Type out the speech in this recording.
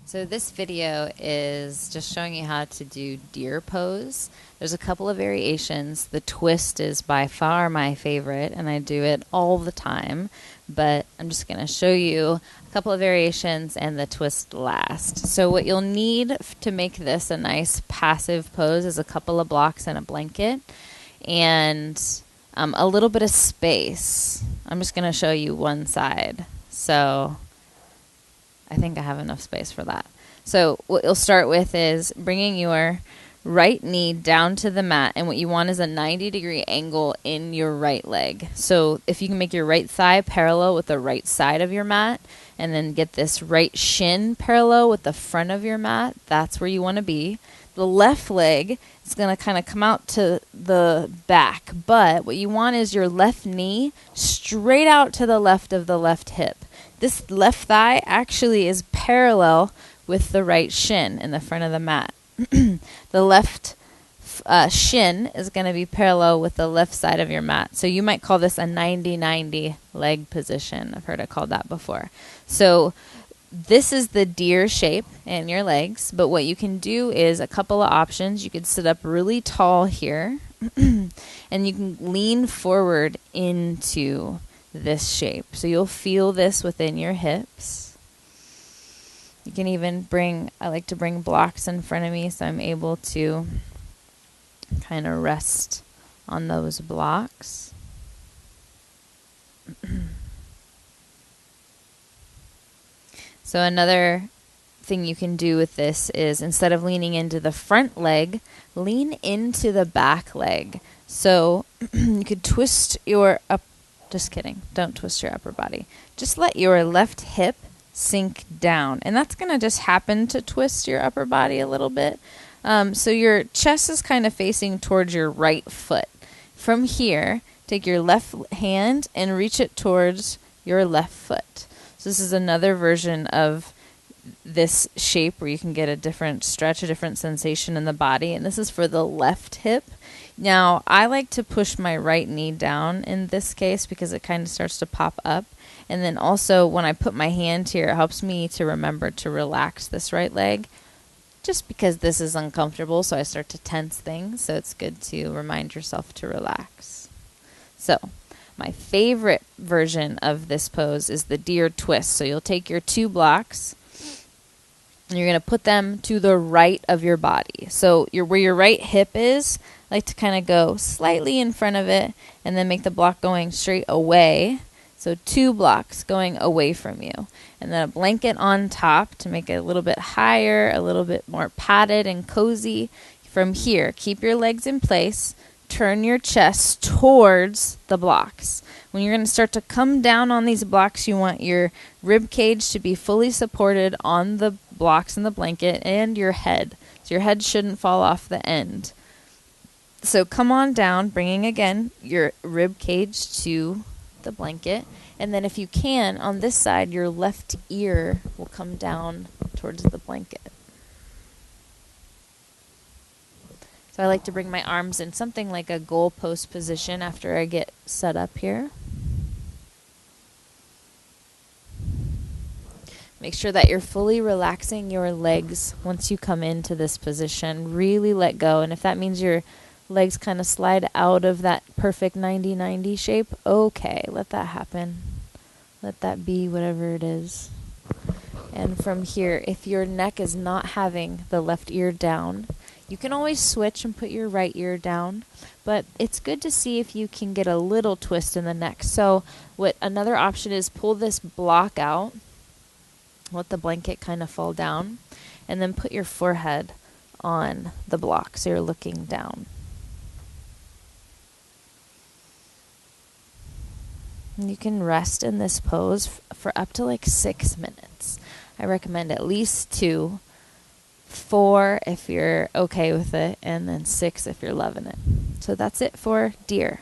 So this video is just showing you how to do deer pose. There's a couple of variations. The twist is by far my favorite, and I do it all the time. But I'm just going to show you a couple of variations and the twist last. So what you'll need to make this a nice passive pose is a couple of blocks and a blanket and a little bit of space. I'm just going to show you one side. So I think I have enough space for that. So what you'll start with is bringing your right knee down to the mat, and what you want is a 90-degree angle in your right leg. So if you can make your right thigh parallel with the right side of your mat, and then get this right shin parallel with the front of your mat, that's where you want to be. The left leg is going to kind of come out to the back, but what you want is your left knee straight out to the left of the left hip. This left thigh actually is parallel with the right shin in the front of the mat. The left shin is going to be parallel with the left side of your mat. So you might call this a 90-90 leg position. I've heard it called that before. So this is the deer shape in your legs, but what you can do is a couple of options. You could sit up really tall here, and you can lean forward into this shape. So you'll feel this within your hips. You can even I like to bring blocks in front of me so I'm able to kind of rest on those blocks. So another thing you can do with this is, instead of leaning into the front leg, lean into the back leg. So you could twist your just kidding, don't twist your upper body. Just let your left hip sink down, and that's going to just happen to twist your upper body a little bit. So your chest is kind of facing towards your right foot. From here, take your left hand and reach it towards your left foot. So this is another version of this shape where you can get a different stretch, a different sensation in the body, and this is for the left hip. Now, I like to push my right knee down in this case because it kind of starts to pop up. And then also when I put my hand here, it helps me to remember to relax this right leg, just because this is uncomfortable, so I start to tense things. So it's good to remind yourself to relax. So my favorite version of this pose is the deer twist. So you'll take your two blocks, and you're going to put them to the right of your body. So where your right hip is, I like to kind of go slightly in front of it and then make the block going straight away. So two blocks going away from you. And then a blanket on top to make it a little bit higher, a little bit more padded and cozy. From here, keep your legs in place. Turn your chest towards the blocks. When you're going to start to come down on these blocks, you want your rib cage to be fully supported on the blocks and the blanket, and your head. So your head shouldn't fall off the end. So come on down, bringing again your rib cage to the blanket. And then if you can, on this side, your left ear will come down towards the blanket. So I like to bring my arms in something like a goalpost position after I get set up here. Make sure that you're fully relaxing your legs once you come into this position. Really let go. And if that means your legs kind of slide out of that perfect 90-90 shape, okay, let that happen. Let that be whatever it is. And from here, if your neck is not having the left ear down, you can always switch and put your right ear down, but it's good to see if you can get a little twist in the neck. So what another option is, pull this block out, let the blanket kind of fall down, and then put your forehead on the block so you're looking down. And you can rest in this pose for up to like 6 minutes. I recommend at least 2, 4 if you're okay with it, and then 6 if you're loving it. So that's it for deer.